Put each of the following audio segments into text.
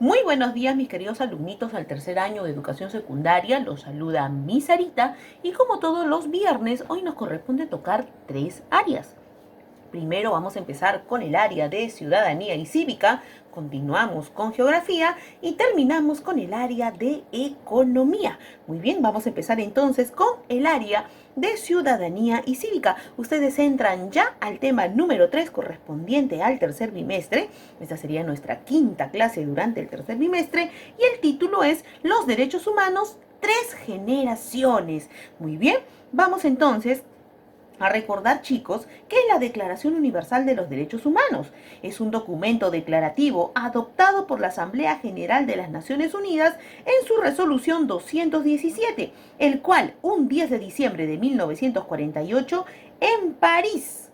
Muy buenos días, mis queridos alumnitos del tercer año de educación secundaria. Los saluda mi Sarita y como todos los viernes, hoy nos corresponde tocar tres áreas. Primero vamos a empezar con el área de ciudadanía y cívica, continuamos con geografía y terminamos con el área de economía. Muy bien, vamos a empezar entonces con el área de ciudadanía y cívica. Ustedes entran ya al tema número 3 correspondiente al tercer bimestre. Esta sería nuestra quinta clase durante el tercer bimestre y el título es Los derechos humanos, tres generaciones. Muy bien, vamos entonces a recordar, chicos, que la Declaración Universal de los Derechos Humanos es un documento declarativo adoptado por la Asamblea General de las Naciones Unidas en su resolución 217, el cual, un 10 de diciembre de 1948, en París.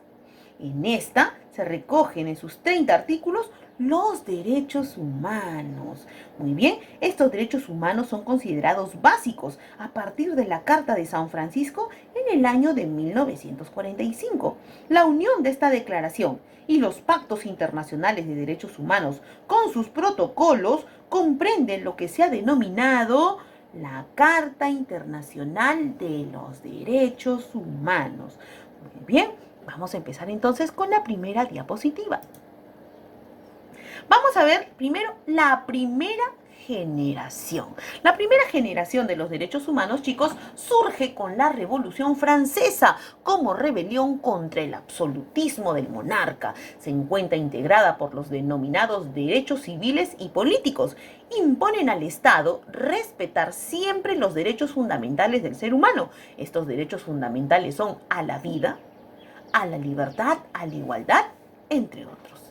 En esta se recogen en sus 30 artículos los derechos humanos. Muy bien, estos derechos humanos son considerados básicos a partir de la Carta de San Francisco en el año de 1945. La unión de esta declaración y los pactos internacionales de derechos humanos con sus protocolos comprenden lo que se ha denominado la Carta Internacional de los Derechos Humanos. Muy bien, vamos a empezar entonces con la primera diapositiva. Vamos a ver primero la primera generación. La primera generación de los derechos humanos, chicos, surge con la Revolución Francesa como rebelión contra el absolutismo del monarca. Se encuentra integrada por los denominados derechos civiles y políticos. Imponen al Estado respetar siempre los derechos fundamentales del ser humano. Estos derechos fundamentales son a la vida, a la libertad, a la igualdad, entre otros.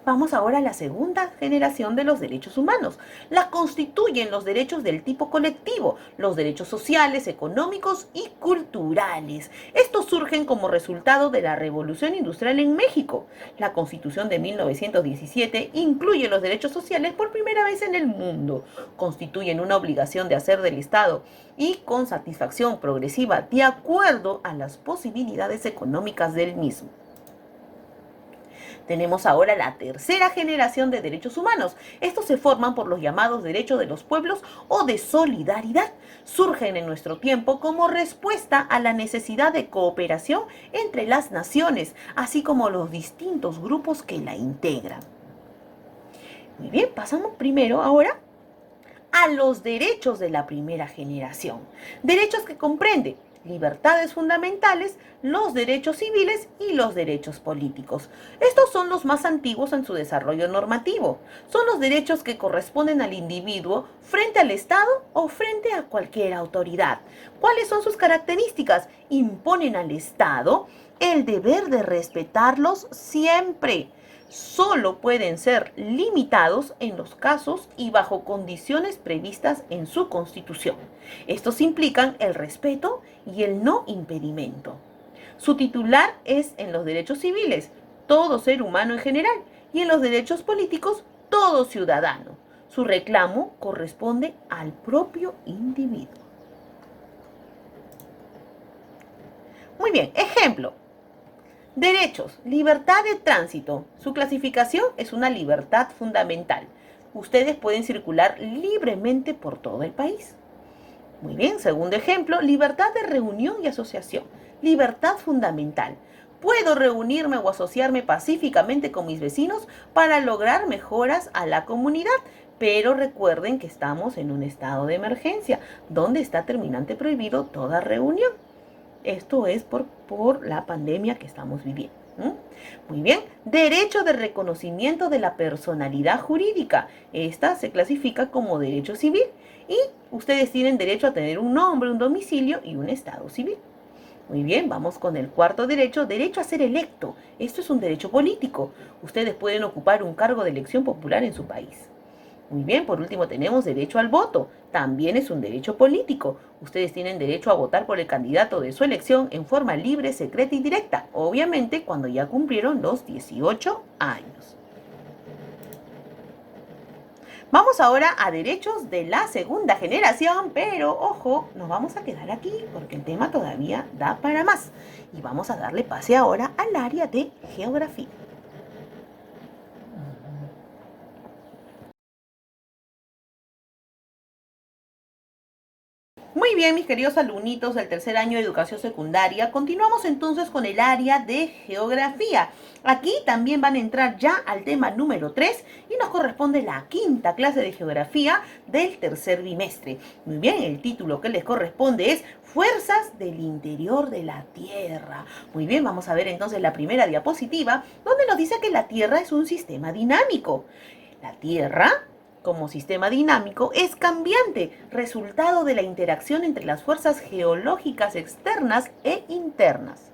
Vamos ahora a la segunda generación de los derechos humanos. La constituyen los derechos del tipo colectivo, los derechos sociales, económicos y culturales. Estos surgen como resultado de la Revolución Industrial en México. La Constitución de 1917 incluye los derechos sociales por primera vez en el mundo. Constituyen una obligación de hacer del Estado y con satisfacción progresiva de acuerdo a las posibilidades económicas del mismo. Tenemos ahora la tercera generación de derechos humanos. Estos se forman por los llamados derechos de los pueblos o de solidaridad. Surgen en nuestro tiempo como respuesta a la necesidad de cooperación entre las naciones, así como los distintos grupos que la integran. Muy bien, pasamos primero ahora a los derechos de la primera generación. Derechos que comprenden libertades fundamentales, los derechos civiles y los derechos políticos. Estos son los más antiguos en su desarrollo normativo. Son los derechos que corresponden al individuo frente al Estado o frente a cualquier autoridad. ¿Cuáles son sus características? Imponen al Estado el deber de respetarlos siempre. Solo pueden ser limitados en los casos y bajo condiciones previstas en su Constitución. Estos implican el respeto y el no impedimento. Su titular es en los derechos civiles, todo ser humano en general, y en los derechos políticos, todo ciudadano. Su reclamo corresponde al propio individuo. Muy bien, ejemplo. Derechos, libertad de tránsito. Su clasificación es una libertad fundamental. Ustedes pueden circular libremente por todo el país. Muy bien, segundo ejemplo, libertad de reunión y asociación. Libertad fundamental. Puedo reunirme o asociarme pacíficamente con mis vecinos para lograr mejoras a la comunidad. Pero recuerden que estamos en un estado de emergencia, donde está terminante prohibido toda reunión. Esto es por la pandemia que estamos viviendo. Muy bien, derecho de reconocimiento de la personalidad jurídica. Esta se clasifica como derecho civil y ustedes tienen derecho a tener un nombre, un domicilio y un estado civil. Muy bien, vamos con el cuarto derecho, derecho a ser electo. Esto es un derecho político. Ustedes pueden ocupar un cargo de elección popular en su país. Muy bien, por último tenemos derecho al voto. También es un derecho político. Ustedes tienen derecho a votar por el candidato de su elección en forma libre, secreta y directa. Obviamente cuando ya cumplieron los 18 años. Vamos ahora a derechos de la segunda generación, pero ojo, nos vamos a quedar aquí porque el tema todavía da para más. Y vamos a darle pase ahora al área de geografía. Muy bien, mis queridos alumnitos del tercer año de educación secundaria, continuamos entonces con el área de geografía. Aquí también van a entrar ya al tema número 3 y nos corresponde la quinta clase de geografía del tercer bimestre. Muy bien, el título que les corresponde es Fuerzas del interior de la Tierra. Muy bien, vamos a ver entonces la primera diapositiva, donde nos dice que la Tierra es un sistema dinámico. La Tierra, como sistema dinámico, es cambiante, resultado de la interacción entre las fuerzas geológicas externas e internas.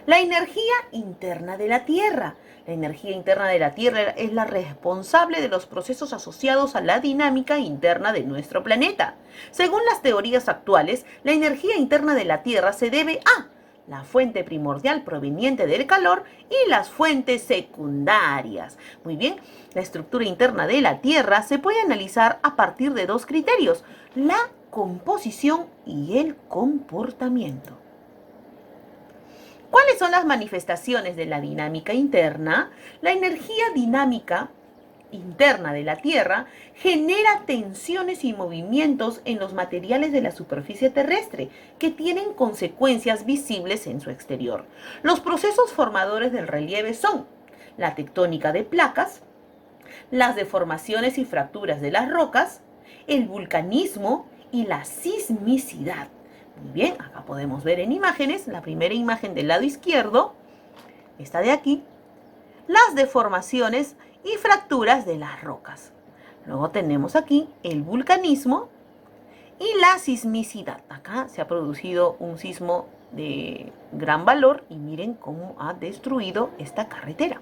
La energía interna de la Tierra. La energía interna de la Tierra es la responsable de los procesos asociados a la dinámica interna de nuestro planeta. Según las teorías actuales, la energía interna de la Tierra se debe a la fuente primordial proveniente del calor y las fuentes secundarias. Muy bien, la estructura interna de la Tierra se puede analizar a partir de dos criterios: la composición y el comportamiento. ¿Cuáles son las manifestaciones de la dinámica interna? La energía dinámica interna de la Tierra genera tensiones y movimientos en los materiales de la superficie terrestre que tienen consecuencias visibles en su exterior. Los procesos formadores del relieve son la tectónica de placas, las deformaciones y fracturas de las rocas, el vulcanismo y la sismicidad. Muy bien, acá podemos ver en imágenes, la primera imagen del lado izquierdo, esta de aquí, las deformaciones y fracturas de las rocas. Luego tenemos aquí el vulcanismo y la sismicidad. Acá se ha producido un sismo de gran valor y miren cómo ha destruido esta carretera.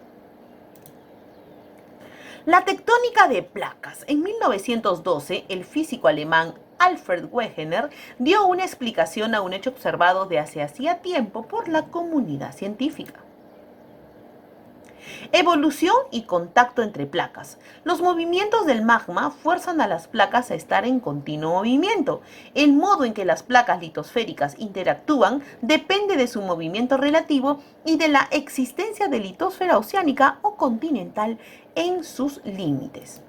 La tectónica de placas. En 1912, el físico alemán Alfred Wegener dio una explicación a un hecho observado de hace hacía tiempo por la comunidad científica. Evolución y contacto entre placas. Los movimientos del magma fuerzan a las placas a estar en continuo movimiento. El modo en que las placas litosféricas interactúan depende de su movimiento relativo y de la existencia de litosfera oceánica o continental en sus límites.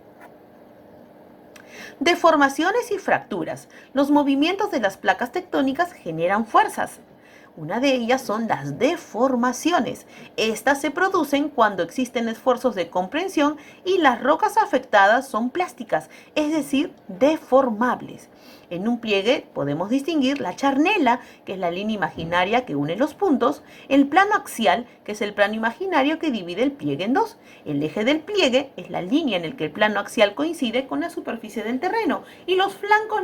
Deformaciones y fracturas. Los movimientos de las placas tectónicas generan fuerzas. Una de ellas son las deformaciones. Estas se producen cuando existen esfuerzos de compresión y las rocas afectadas son plásticas, es decir, deformables. En un pliegue podemos distinguir la charnela, que es la línea imaginaria que une los puntos, el plano axial, que es el plano imaginario que divide el pliegue en dos. El eje del pliegue es la línea en el que el plano axial coincide con la superficie del terreno. Y los flancos,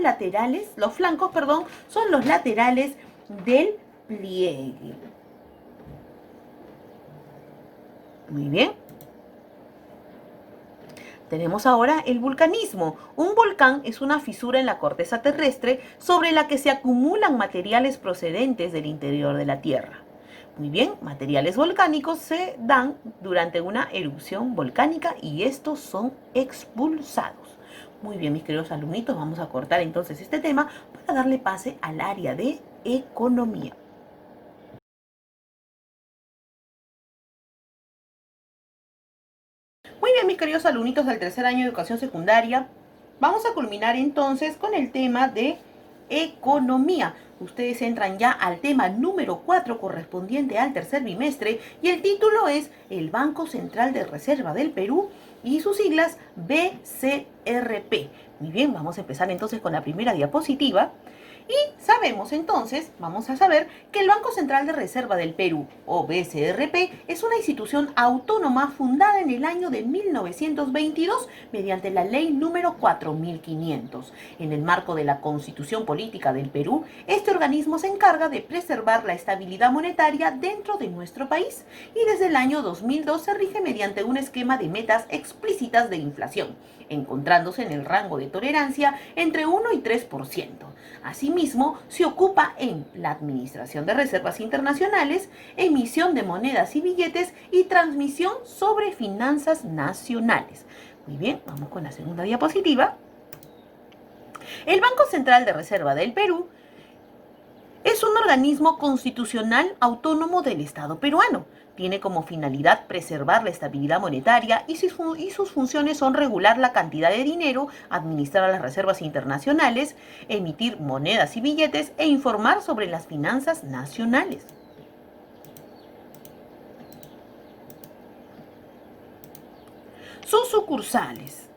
son los laterales del pliegue. Muy bien. Tenemos ahora el vulcanismo. Un volcán es una fisura en la corteza terrestre sobre la que se acumulan materiales procedentes del interior de la Tierra. Muy bien, materiales volcánicos se dan durante una erupción volcánica y estos son expulsados. Muy bien, mis queridos alumnitos, vamos a cortar entonces este tema para darle pase al área de economía. Muy bien, mis queridos alumnitos del tercer año de educación secundaria, vamos a culminar entonces con el tema de economía. Ustedes entran ya al tema número 4 correspondiente al tercer bimestre y el título es el Banco Central de Reserva del Perú y sus siglas BCRP. Muy bien, vamos a empezar entonces con la primera diapositiva. Y sabemos entonces, vamos a saber que el Banco Central de Reserva del Perú, o BCRP, es una institución autónoma fundada en el año de 1922 mediante la ley número 4500. En el marco de la Constitución Política del Perú, este organismo se encarga de preservar la estabilidad monetaria dentro de nuestro país y desde el año 2002 se rige mediante un esquema de metas explícitas de inflación, encontrándose en el rango de tolerancia entre 1 y 3%. Asimismo, se ocupa en la administración de reservas internacionales, emisión de monedas y billetes y transmisión sobre finanzas nacionales. Muy bien, vamos con la segunda diapositiva. El Banco Central de Reserva del Perú es un organismo constitucional autónomo del Estado peruano. Tiene como finalidad preservar la estabilidad monetaria y sus funciones son regular la cantidad de dinero, administrar las reservas internacionales, emitir monedas y billetes e informar sobre las finanzas nacionales. Sus sucursales.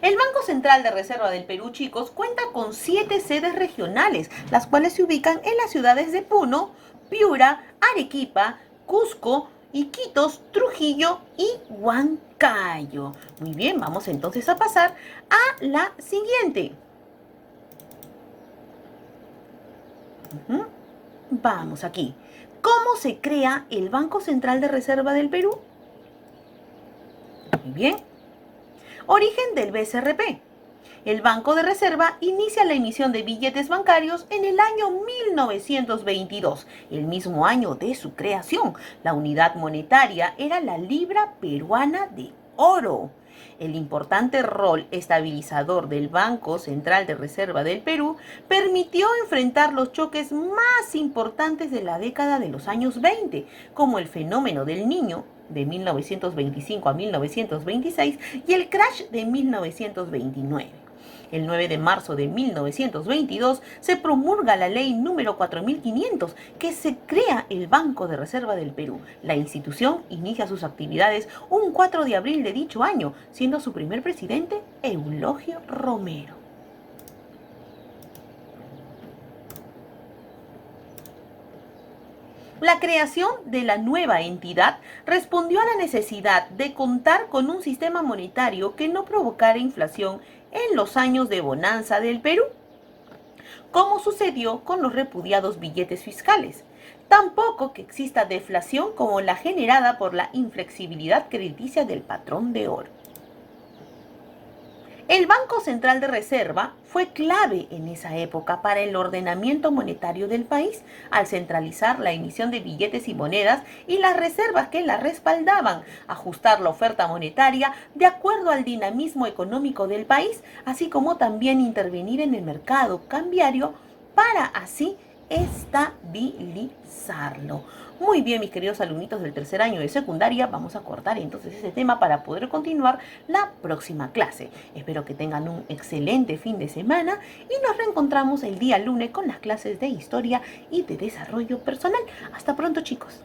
El Banco Central de Reserva del Perú, chicos, cuenta con 7 sedes regionales, las cuales se ubican en las ciudades de Puno, Piura, Arequipa, Cusco, Iquitos, Trujillo y Huancayo. Muy bien, vamos entonces a pasar a la siguiente. Vamos aquí. ¿Cómo se crea el Banco Central de Reserva del Perú? Muy bien. Origen del BCRP. El Banco de Reserva inicia la emisión de billetes bancarios en el año 1922, el mismo año de su creación. La unidad monetaria era la libra peruana de oro. El importante rol estabilizador del Banco Central de Reserva del Perú permitió enfrentar los choques más importantes de la década de los años 20, como el fenómeno del Niño de 1925 a 1926 y el crash de 1929. El 9 de marzo de 1922 se promulga la ley número 4500 que se crea el Banco de Reserva del Perú. La institución inicia sus actividades un 4 de abril de dicho año, siendo su primer presidente Eulogio Romero. La creación de la nueva entidad respondió a la necesidad de contar con un sistema monetario que no provocara inflación en los años de bonanza del Perú, como sucedió con los repudiados billetes fiscales. Tampoco que exista deflación como la generada por la inflexibilidad crediticia del patrón de oro. El Banco Central de Reserva fue clave en esa época para el ordenamiento monetario del país, al centralizar la emisión de billetes y monedas y las reservas que la respaldaban, ajustar la oferta monetaria de acuerdo al dinamismo económico del país, así como también intervenir en el mercado cambiario para así estabilizarlo. Muy bien, mis queridos alumnitos del tercer año de secundaria, vamos a cortar entonces ese tema para poder continuar la próxima clase. Espero que tengan un excelente fin de semana y nos reencontramos el día lunes con las clases de historia y de desarrollo personal. Hasta pronto, chicos.